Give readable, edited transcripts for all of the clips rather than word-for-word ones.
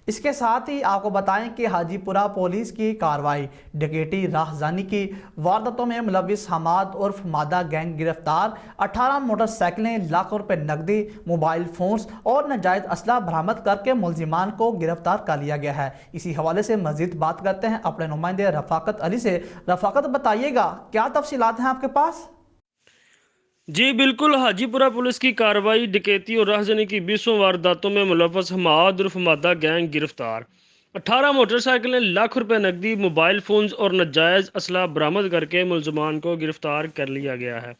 اس کے ساتھ ہی آپ کو بتائیں کہ حاجی پورہ پولیس کی کارروائی، ڈکیٹی راہزنی کی وارداتوں میں ملوث حماد عرف مادہ گینگ گرفتار، 18 موٹر سائیکلیں، لاکھوں روپے نقدی، موبائل فونز اور ناجائز اسلحہ برآمد کر کے ملزمان کو گرفتار کر لیا گیا ہے۔ اسی حوالے سے مزید بات کرتے ہیں اپنے نمائندے رفاقت علی سے۔ رفاقت، بتائیے گا کیا تفصیلات ہیں آپ کے پاس؟ جی بالکل، حاجی پورہ پولیس کی کارروائی، ڈکیتی اور راہزنی کی 20 وارداتوں میں ملوث حماد عرف مادہ گینگ گرفتار، 18 موٹر سائیکلیں، لاکھ روپے نقدی، موبائل فونز اور ناجائز اسلحہ برآمد کر کے ملزمان کو گرفتار کر لیا گیا ہے۔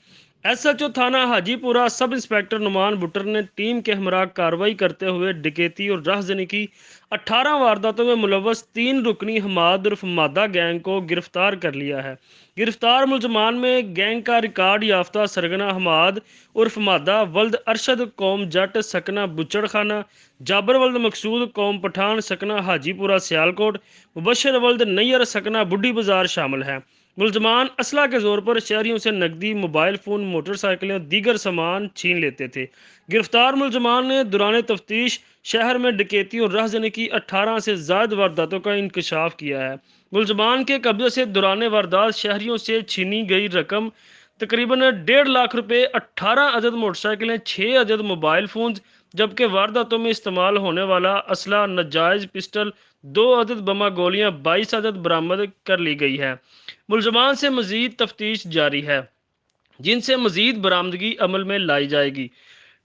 ایس ایچ او تھانہ حاجی پورہ سب انسپکٹر نعمان بٹر نے ٹیم کے ہمراہ کارروائی کرتے ہوئے ڈکیتی اور راہزنی کی 18 وارداتوں میں ملوث 3 رکنی حماد عرف مادہ گینگ کو گرفتار کر لیا ہے۔ گرفتار ملزمان میں گینگ کا ریکارڈ یافتہ سرگنا حماد عرف مادہ ولد ارشد قوم جٹ سکنہ بچڑ خانہ، جابر ولد مقصود قوم پٹھان سکنہ حاجی پورہ سیالکوٹ، مبشر ولد نیئر سکنہ بڈھی بازار شامل ہیں۔ ملزمان اسلحہ کے زور پر شہریوں سے نقدی، موبائل فون، موٹر سائیکلیں اور دیگر سامان چھین لیتے تھے۔ گرفتار ملزمان نے دوران تفتیش شہر میں ڈکیتی اور راہزنی کی 18 سے زائد وارداتوں کا انکشاف کیا ہے۔ ملزمان کے قبضے سے دوران واردات شہریوں سے چھینی گئی رقم تقریباً 1.5 لاکھ روپے، 18 عدد موٹر سائیکلیں، 6 عدد موبائل فونز، جبکہ وارداتوں میں استعمال ہونے والا اسلحہ ناجائز پسٹل، 2 عدد بمہ گولیاں، 22 عدد برآمد کر لی گئی ہے۔ ملزمان سے مزید تفتیش جاری ہے، جن سے مزید برآمدگی عمل میں لائی جائے گی۔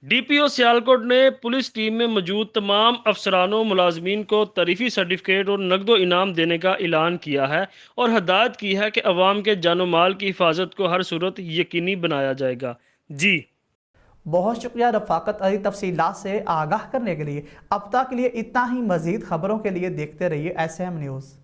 ڈی پی او سیالکوٹ نے پولیس ٹیم میں موجود تمام افسران و ملازمین کو تعریفی سرٹیفکیٹ اور نقد و انعام دینے کا اعلان کیا ہے اور ہدایت کی ہے کہ عوام کے جان و مال کی حفاظت کو ہر صورت یقینی بنایا جائے گا۔ جی بہت شکریہ رفاقت علی تفصیلات سے آگاہ کرنے کے لیے۔ اب تک کے لیے اتنا ہی، مزید خبروں کے لیے دیکھتے رہیے ایس ایم نیوز۔